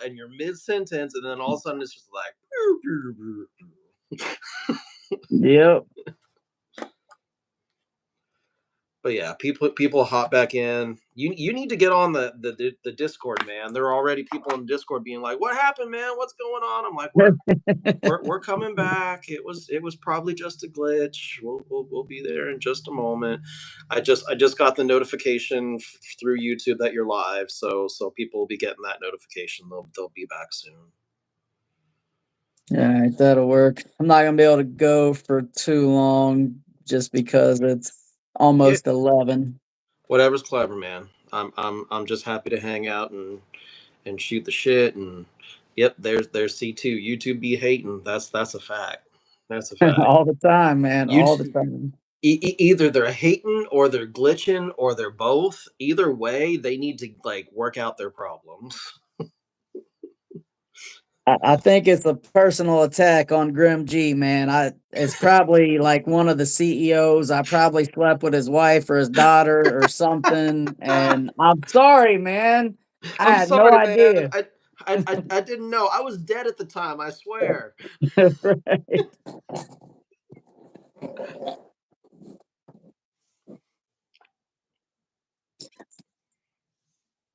and you're mid sentence, and then all of a sudden it's just like. Yep. But yeah, people hop back in. You need to get on the Discord, man. There are already people in Discord being like, "What happened, man? What's going on?" I'm like, "We're coming back. It was probably just a glitch. We'll be there in just a moment." I just got the notification through YouTube that you're live, so people will be getting that notification. They'll be back soon. All right, that'll work. I'm not gonna be able to go for too long just because it's Yeah, almost 11. whatever's clever, man. I'm just happy to hang out and shoot the shit. And yep, there's C2. YouTube be hating. That's a fact. That's a fact. All the time, man. All the YouTube, time. either they're hating or they're glitching or they're both. Either way, they need to like work out their problems. I think it's a personal attack on Grim G, man. It's probably like one of the CEOs. I probably slept with his wife or his daughter or something. And I'm sorry, man. I I'm had no sorry, man. idea. I didn't know. I was dead at the time. I swear. Right.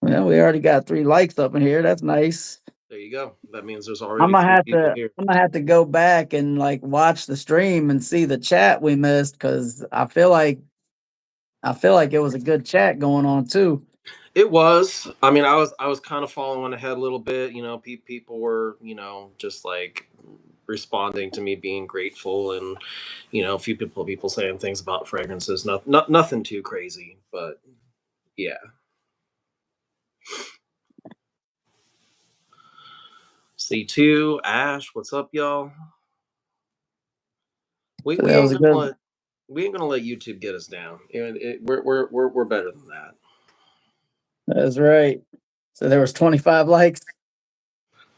Well, we already got 3 likes up in here. That's nice. There you go. That means there's I'm already gonna three have people to here. I'm gonna have to go back and like watch the stream and see the chat we missed because I feel like it was a good chat going on too. It was. I mean, I was kind of following ahead a little bit. People were, just like responding to me being grateful, and a few people saying things about fragrances. Nothing too crazy, but yeah. C2 Ash, what's up, y'all? We, So we that was ain't a gonna good. let we ain't gonna let YouTube get us down. We're better than that. That's right. So there was 25 likes.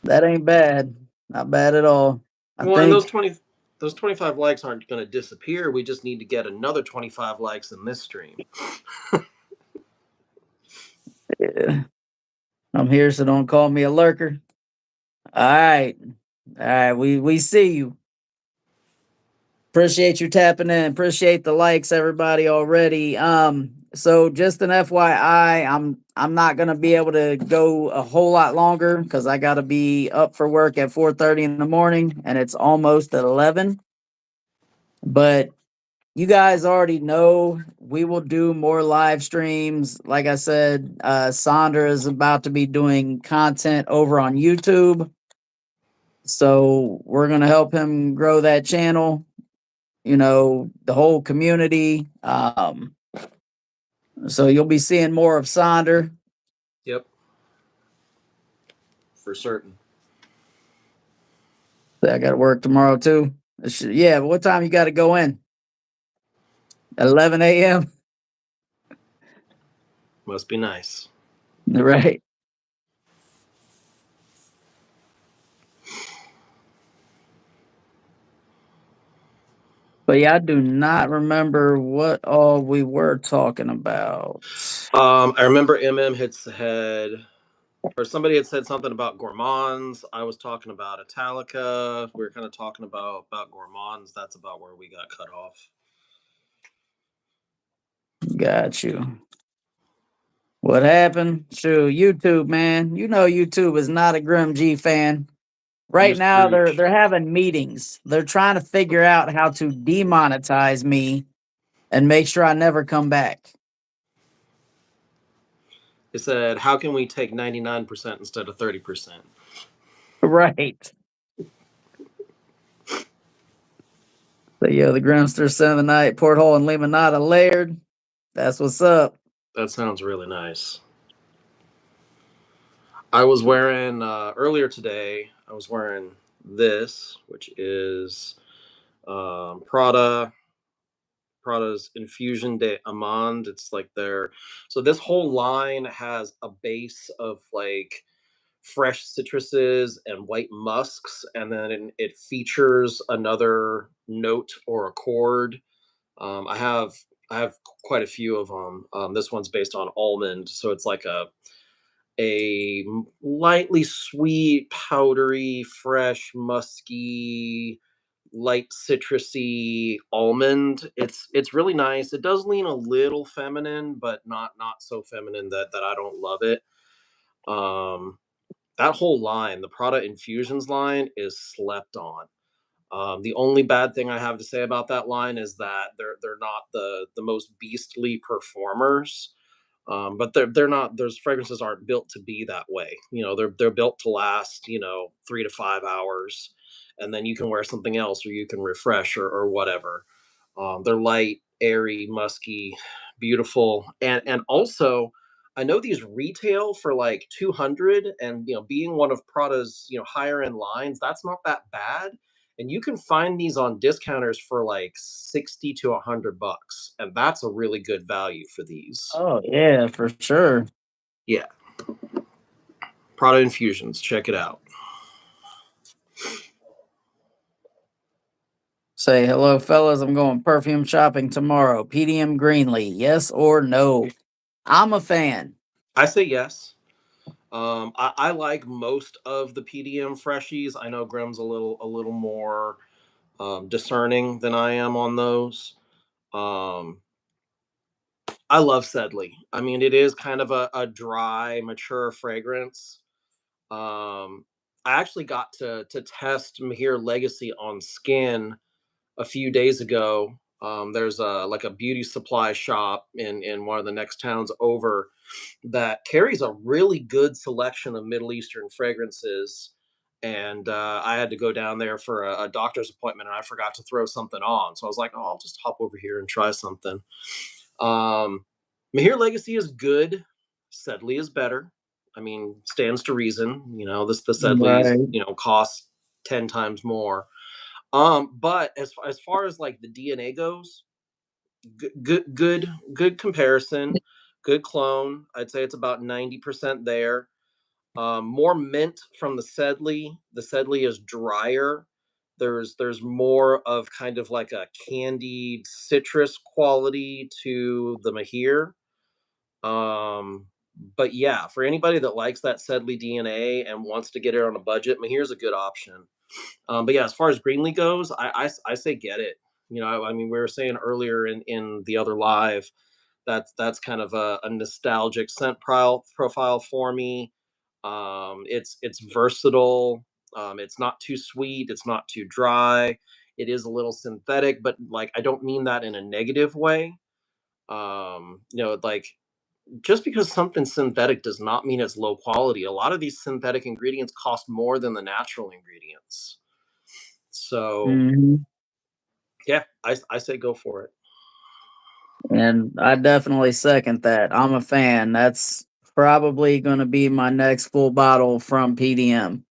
That ain't bad. Not bad at all. I Well, and those think 25 likes aren't going to disappear. We just need to get another 25 likes in this stream. yeah, I'm here, so don't call me a lurker. All right. All right. We see you. Appreciate you tapping in. Appreciate the likes, everybody already. So just an FYI, I'm not gonna be able to go a whole lot longer because I gotta be up for work at 4:30 in the morning and it's almost at 11. But you guys already know we will do more live streams. Like I said, Sandra is about to be doing content over on YouTube. So we're gonna help him grow that channel, the whole community. So you'll be seeing more of Sonder. Yep, for certain. I got to work tomorrow too. Yeah, but what time you got to go in? 11 a.m. Must be nice. Right. But yeah, I do not remember what all we were talking about. I remember had said, or somebody had said something about gourmands. I was talking about Italica. We were kind of talking about gourmands. That's about where we got cut off. Got you. What happened? True, YouTube, man. You know YouTube is not a Grim G fan. Right You now Scrooge. they're having meetings. They're trying to figure out how to demonetize me and make sure I never come back. They said, "How can we take 99% instead of 30%?" Right. So yeah, the Grimster Sin of the Night, Porthole and Limonada Laird. That's what's up. That sounds really nice. I was wearing earlier today. I was wearing this, which is Prada's Infusion de Amande. It's like so this whole line has a base of like fresh citruses and white musks, and then it features another note or accord. I have quite a few of them. This one's based on almond, so it's like lightly sweet, powdery, fresh, musky, light citrusy almond. It's really nice. It does lean a little feminine, but not so feminine that I don't love it. Um, that whole line, the Prada Infusions line, is slept on. The only bad thing I have to say about that line is that they're not the most beastly performers. But they're not. Those fragrances aren't built to be that way. They're built to last 3 to 5 hours, and then you can wear something else, or you can refresh, or whatever. They're light, airy, musky, beautiful, and also I know these retail for like 200, and being one of Prada's higher end lines, that's not that bad. And you can find these on discounters for like 60 to $100, and that's a really good value for these. Oh yeah, for sure. Yeah, Prada Infusions, check it out. Say hello, fellas. I'm going perfume shopping tomorrow. PDM Greenlee, yes or no? I'm a fan. I say yes. I like most of the PDM freshies. I know Grimm's a little more discerning than I am on those. Um, I love Sedley. I mean, it is kind of a dry, mature fragrance. Um, I actually got to test Mahir Legacy on skin a few days ago. There's a beauty supply shop in one of the next towns over that carries a really good selection of Middle Eastern fragrances. And I had to go down there for a doctor's appointment, and I forgot to throw something on. So I was like, "Oh, I'll just hop over here and try something." Um, Mahir Legacy is good. Sedley is better. I mean, stands to reason. This the Sedleys Right. cost 10 times more. But as far as like the DNA goes, good comparison, good clone. I'd say it's about 90% there. More mint from the Sedley. The Sedley is drier. There's more of kind of like a candied citrus quality to the Mahir. Um, but yeah, for anybody that likes that Sedley DNA and wants to get it on a budget, Mahir's a good option. But yeah, as far as Greenlee goes, I say get it. I mean, we were saying earlier in the other live, that's kind of a nostalgic scent profile for me. It's versatile. It's not too sweet. It's not too dry. It is a little synthetic, but like I don't mean that in a negative way. Like just because something's synthetic does not mean it's low quality. A lot of these synthetic ingredients cost more than the natural ingredients. So Hmm. yeah, I say go for it. And I definitely second that. I'm a fan. That's probably going to be my next full bottle from PDM.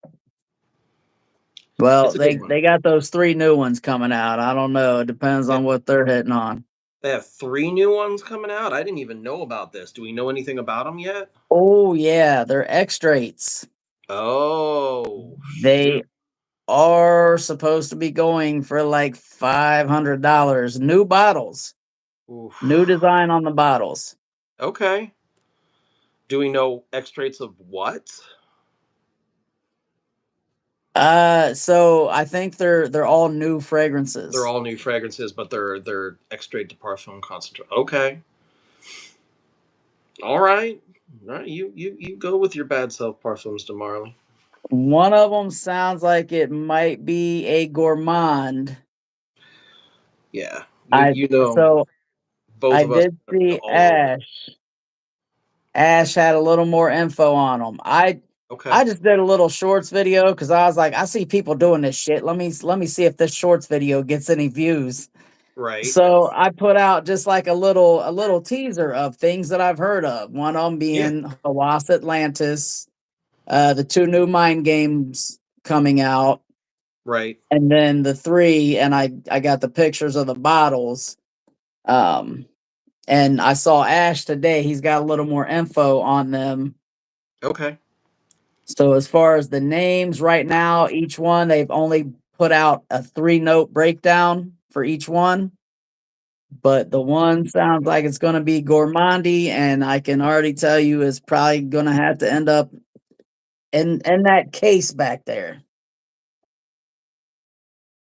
Well, It's a good they one. got those 3 new ones coming out. I don't know. It depends They on what they're hitting on. they have 3 new ones coming out. I didn't even know about this. Do we know anything about them yet? Oh yeah, they're extracts. Oh They shoot. are supposed to be going for like $500. New bottles. Oof. New design on the bottles. Okay. Do we know extracts of what? So I think they're all new They're fragrances. all new fragrances, but they're extrait de parfum concentrate. Okay. All right. All right. You go with your bad self parfums to Marley. One of them sounds like it might be a gourmand. Yeah. You I you know so both I of us did are see all over. Ash. Ash had a little more info on them. I Okay. just did a little shorts video because I was like, I see people doing this shit. Let me see if this shorts video gets any views. Right. So I put out just like a little teaser of things that I've heard of. One of them Yeah. being Hawas Atlantis, the 2 new Mind Games coming out, Right. and then the 3. And I got the pictures of the bottles. Um, and I saw Ash today. He's got a little more info on them. Okay. So as far as the names right now, each one they've only put out a 3-note breakdown for each one. but the one sounds like it's gonna be gourmandy, and I can already tell you it's probably gonna have to end up in that case back there.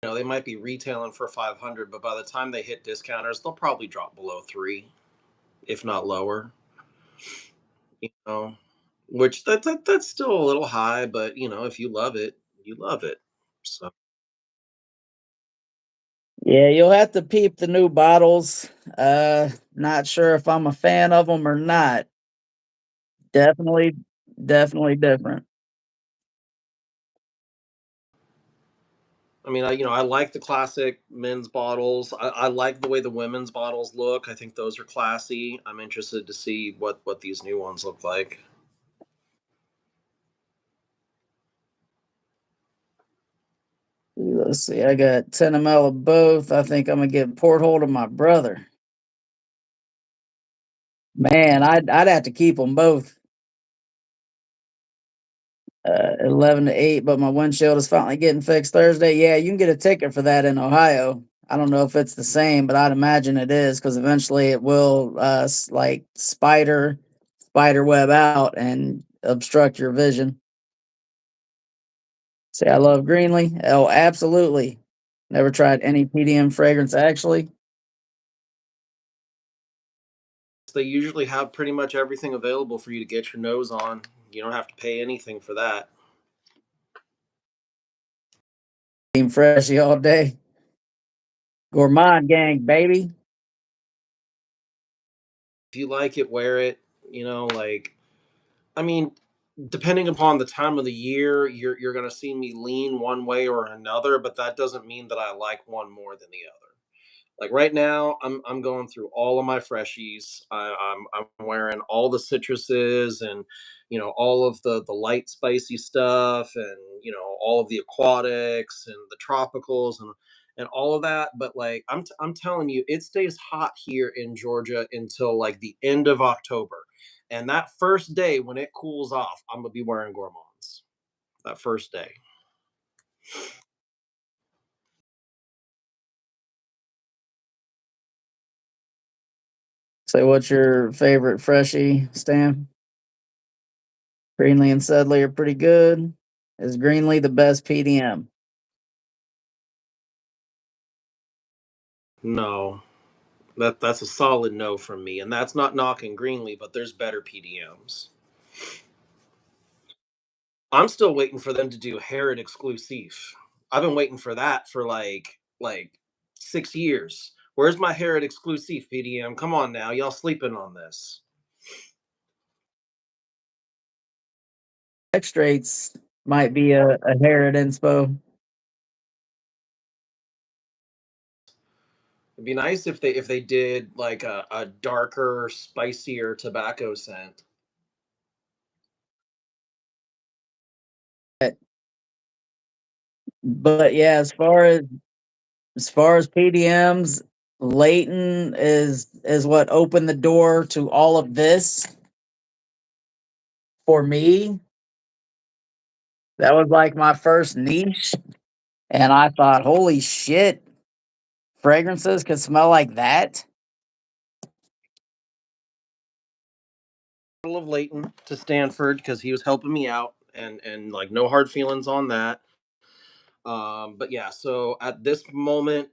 They might be retailing for 500, but by the time they hit discounters, they'll probably drop below 3, if not lower. You know, which that's still a little high, but if you love it, you love it. So Yeah, you'll have to peep the new bottles. Not sure if I'm a fan of them or not. Definitely, definitely different. I mean, I like the classic men's bottles. I like the way the women's bottles look. I think those are classy. I'm interested to see what these new ones look like. Let's see. I got 10 ml of both. I think I'm gonna get port hole to my brother. Man, I'd have to keep them both. 11 to 8, but my windshield is finally getting fixed Thursday. Yeah, you can get a ticket for that in Ohio. I don't know if it's the same, but I'd imagine it is because eventually it will like spider web out and obstruct your vision. Say I love Greenlee. Oh, absolutely. Never tried any PDM fragrance actually. They usually have pretty much everything available for you to get your nose on. You don't have to pay anything for that. Team Freshy all day. Gourmand gang, baby. If you like it, wear it. Like, I mean, depending upon the time of the year, you're gonna see me lean one way or another, but that doesn't mean that I like one more than the other. Like right now, I'm going through all of my freshies. I'm wearing all the citruses and all of the light spicy stuff, and all of the aquatics and the tropicals and all of that. But like I'm telling you, it stays hot here in Georgia until like the end of October, and that first day when it cools off, I'm gonna be wearing gourmands. That first day. Say what's your favorite freshie, Stan? Greenlee and Sedley are pretty good. Is Greenlee the best PDM? No, that's a solid no from me, and that's not knocking Greenlee, but there's better PDMs. I'm still waiting for them to do Herod exclusive. I've been waiting for that for like 6 years. Where's my Herod exclusive PDM? Come on now, y'all sleeping on this. X-Straits might be a Herod inspo. It'd be nice if they did like a darker, spicier tobacco scent. But yeah, as far as PDMs, Leighton is what opened the door to all of this for me. That was like my first niche, and I thought, holy shit, fragrances could smell like that. Of Leighton to Stanford because he was helping me out, and like no hard feelings on that. But yeah, so at this moment,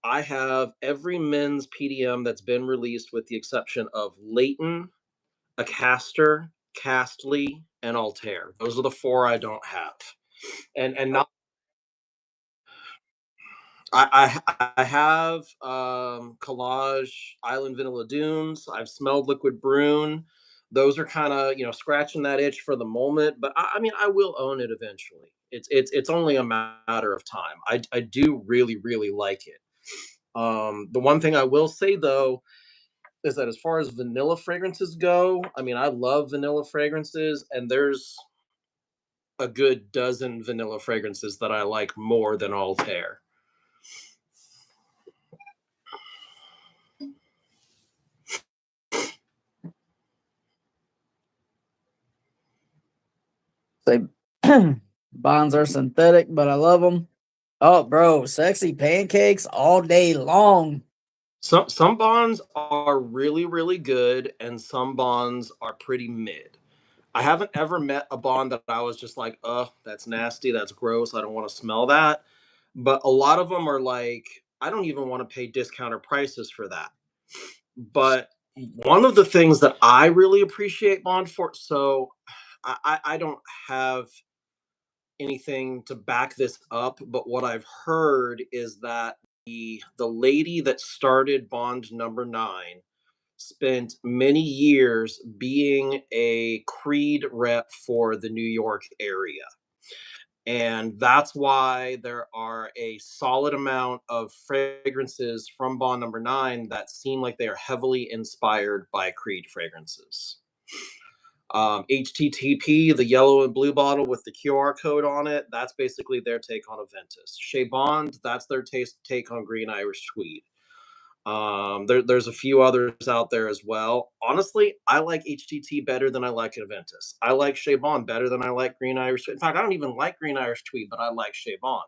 I have every men's PDM that's been released with the exception of Leighton, Acaster, Castly, and Altair. Those are the four I don't have. And not I have Collage Island Vanilla Dunes. I've smelled Liquid Brune. Those are kind of scratching that itch for the moment, but I mean I will own it eventually. It's only a matter of time. I do really like it. The one thing I will say though is that as far as vanilla fragrances go, I mean I love vanilla fragrances, and there's a good dozen vanilla fragrances that I like more than Altair. Say bonds are synthetic, but I love them. Oh, bro, sexy pancakes all day long. Some bonds are really, really good, and some bonds are pretty mid. I haven't ever met a bond that I was just like, "Ugh, that's nasty, that's gross, I don't wanna smell that." But a lot of them are like, I don't even wanna pay discounter prices for that. But one of the things that I really appreciate Bond for, so I don't have anything to back this up, but what I've heard is that the lady that started Bond number 9 spent many years being a Creed rep for the New York area. And that's why there are a solid amount of fragrances from Bond number 9 that seem like they are heavily inspired by Creed fragrances. HTTP, the yellow and blue bottle with the QR code on it, that's basically their take on Aventus. Chez Bond, that's their take on Green Irish Tweed. There's a few others out there as well. Honestly, I like HTT better than I like Aventus. I like Chez Bond better than I like Green Irish Tweed. In fact, I don't even like Green Irish Tweed, but I like Chez Bond.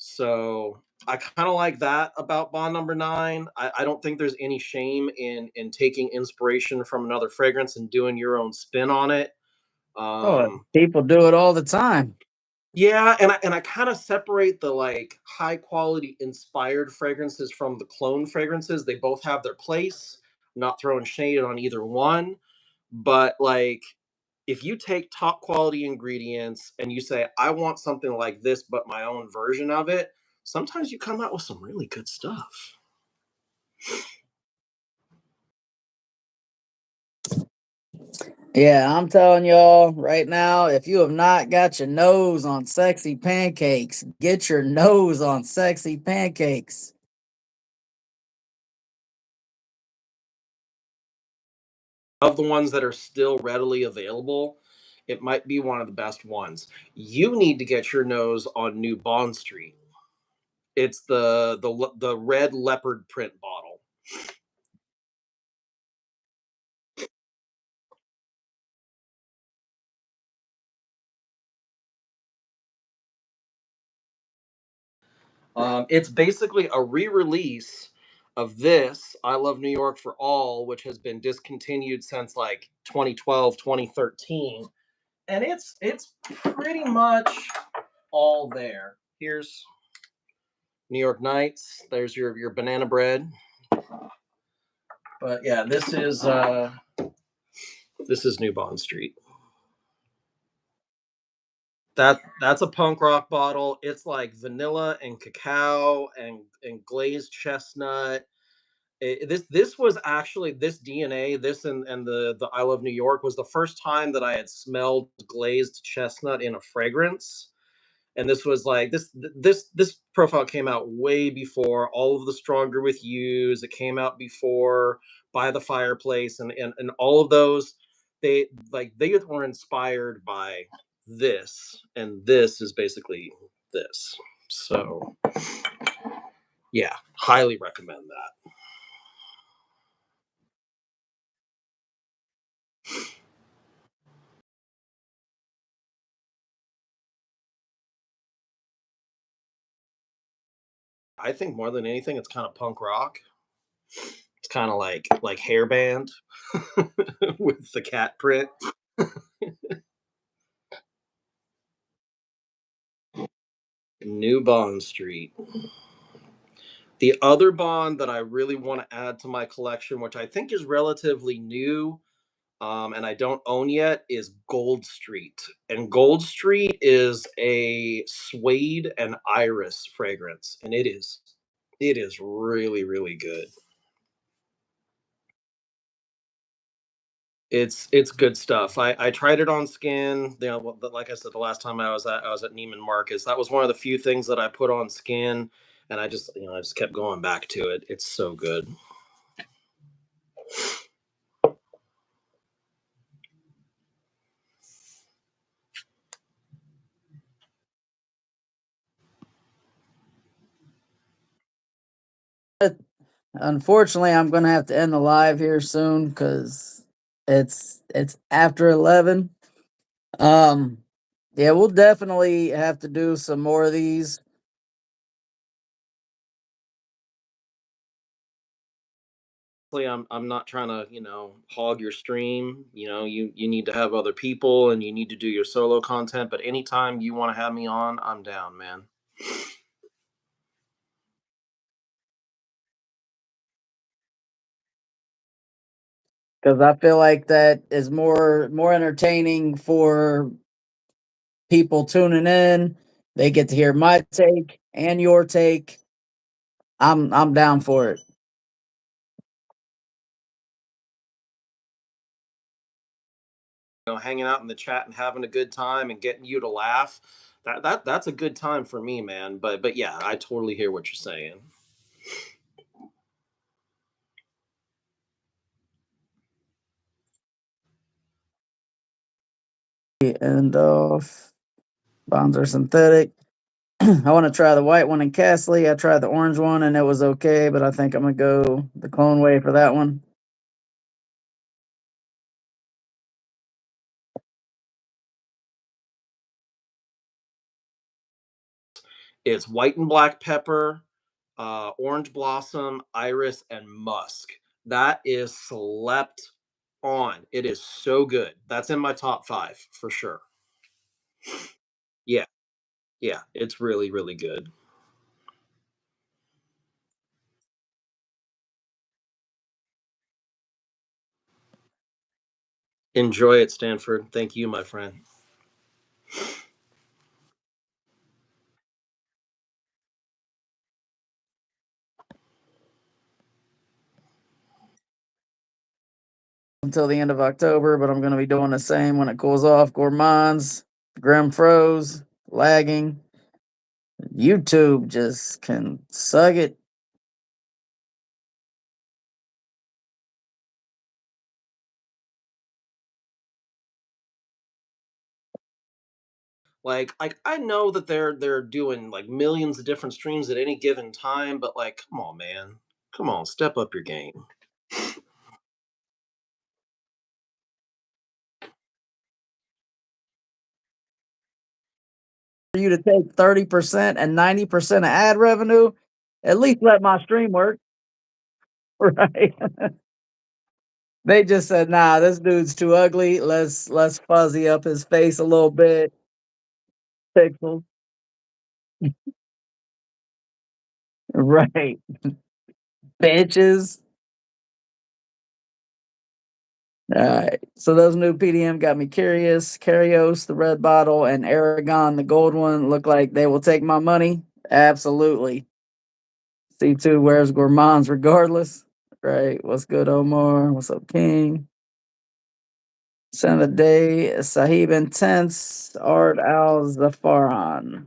So I kind of like that about Bond number 9. I don't think there's any shame in taking inspiration from another fragrance and doing your own spin on it. Oh, Um, people do it all the time. yeah, and I kind of separate the like high quality inspired fragrances from the clone fragrances. They both have their place. I'm not throwing shade on either one, but like if you take top quality ingredients and you say I want something like this but my own version of it, sometimes you come out with some really good stuff. Yeah, I'm telling y'all right now, if you have not got your nose on sexy pancakes, get your nose on sexy pancakes. Of the ones that are still readily available, it might be one of the best ones. You need to get your nose on New Bond Street. It's the red leopard print bottle. It's basically a re-release of this I Love New York for All, which has been discontinued since like 2012, 2013, and it's pretty much all there. Here's New York Nights. There's your banana bread. But yeah, this is New Bond Street. That's a punk rock bottle. It's like vanilla and cacao and glazed chestnut. This was actually this DNA, this and the I Love New York was the first time that I had smelled glazed chestnut in a fragrance. And this was like this profile came out way before all of the Stronger with Yous. It came out before By the Fireplace and all of those. They were inspired by this, and this is basically this. So yeah, highly recommend that. I think more than anything, it's kind of punk rock. It's kind of like hairband with the cat print. New Bond Street. The other Bond that I really want to add to my collection, which I think is relatively new, and I don't own yet, is Gold Street. And Gold Street is a suede and iris fragrance, and it is really really good. It's good stuff. I tried it on skin. You know, like I said, the last time I was at Neiman Marcus. That was one of the few things that I put on skin, and I just kept going back to it. It's so good. Unfortunately, I'm gonna have to end the live here soon because it's after 11. Um, yeah, we'll definitely have to do some more of these. I'm not trying to, hog your stream. You need to have other people and you need to do your solo content, but anytime you want to have me on, I'm down, man. Because I feel like that is more entertaining for people tuning in. They get to hear my take and your take. I'm down for it. Hanging out in the chat and having a good time and getting you to laugh. That's a good time for me, man. But yeah, I totally hear what you're saying. And bonds are synthetic. I want to try the white one in Castley. I tried the orange one and it was okay, but I think I'm gonna go the clone way for that one. It's white and black pepper, orange blossom, iris, and musk. That is slept on. It is so good. That's in my top 5 for sure. Yeah, yeah, it's really, really good. Enjoy it, Stanford. Thank you, my friend. Until the end of October, but I'm gonna be doing the same when it cools off. Gourmands, Grim froze, lagging. YouTube just can suck it. Like I know that they're doing like millions of different streams at any given time, but like, come on, man. Come on, step up your game. For you to take 30% and 90% of ad revenue, at least let my stream work. Right. They just said, nah, this dude's too ugly. Let's fuzzy up his face a little bit. Pixels. Right. Bitches. All right. So those new PDM got me curious. Carios, the red bottle, and Aragon, the gold one, look like they will take my money. Absolutely. C2 wears gourmands regardless. Right. What's good, Omar? What's up, King? Send of the day, Sahib Intense, Art Al Zafaran.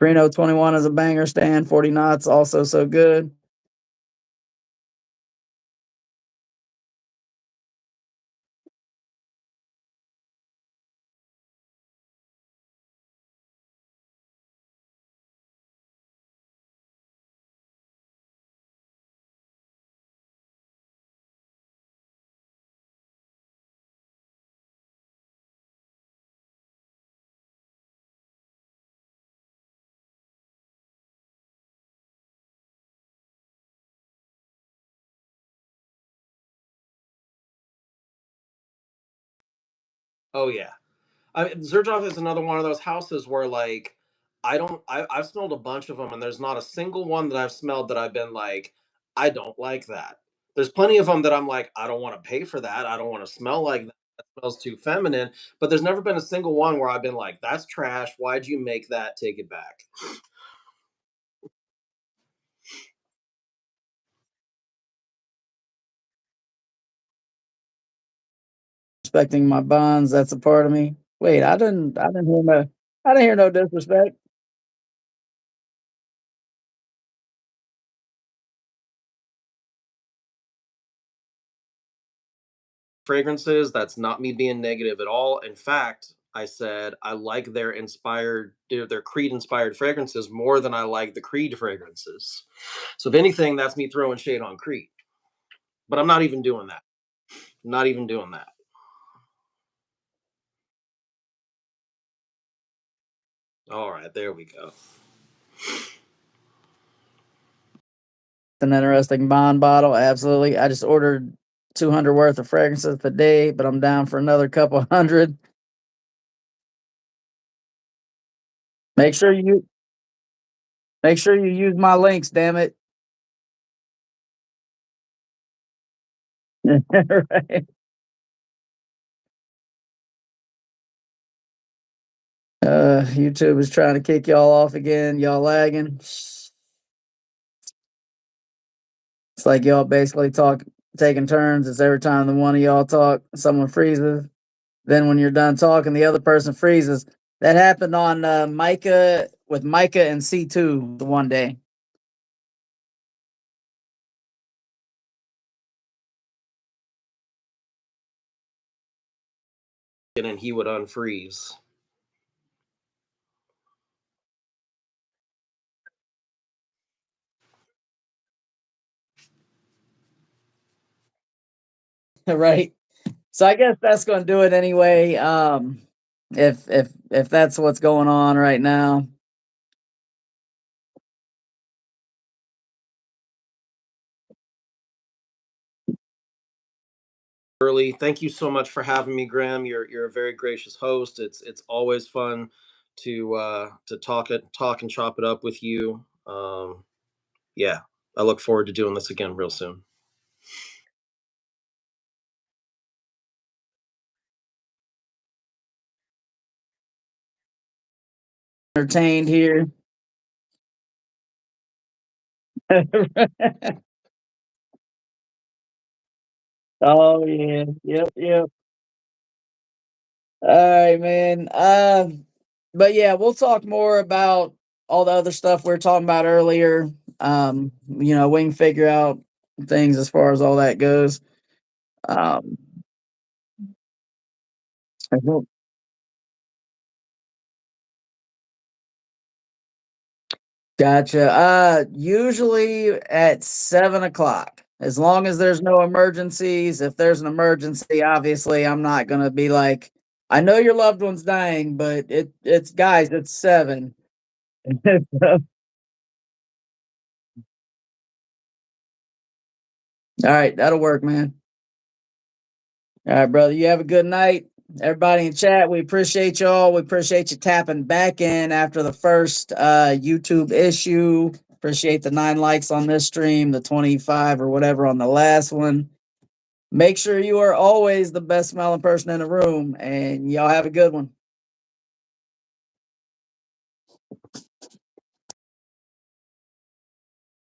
Reno 21 is a banger stand. 40 knots, also so good. Oh yeah. Zerjov is another one of those houses where like I've smelled a bunch of them and there's not a single one that I've smelled that I've been like I don't like that. There's plenty of them that I'm like I don't want to pay for that. I don't want to smell like that. That smells too feminine. But there's never been a single one where I've been like that's trash. Why'd you make that? Take it back. Respecting my bonds, that's a part of me. Wait, I didn't hear no disrespect. Fragrances. That's not me being negative at all. In fact, I said I like their Creed inspired fragrances more than I like the Creed fragrances. So if anything, that's me throwing shade on Creed. But I'm not even doing that. Not even doing that. All right, there we go. an interesting bond bottle. Absolutely. I just ordered 200 worth of fragrances today, but I'm down for another couple hundred. Make sure you make sure you use my links, damn it. Right. YouTube is trying to kick y'all off again. Y'all lagging. It's like y'all basically taking turns. It's every time the one of y'all talk, someone freezes. Then when you're done talking, the other person freezes. That happened on Micah with Micah and C2 the one day. And he would unfreeze. Right. So I guess that's going to do it anyway. If that's what's going on right now. Early. Thank you so much for having me, Graham. You're a very gracious host. It's always fun to talk and chop it up with you. Yeah, I look forward to doing this again real soon. Entertained here. Oh yeah. Yep, yep. All right, man. But yeah, we'll talk more about all the other stuff we were talking about earlier. We can figure out things as far as all that goes. Um, I hope- gotcha. Usually at 7 o'clock. As long as there's no emergencies. If there's an emergency, obviously I'm not gonna be like, I know your loved one's dying, but it's guys, it's 7. All right, that'll work, man. All right, brother. You have a good night. Everybody in chat, we appreciate y'all. We appreciate you tapping back in after the first YouTube issue. Appreciate the 9 likes on this stream, the 25 or whatever on the last one. Make sure you are always the best smelling person in the room, and y'all have a good one.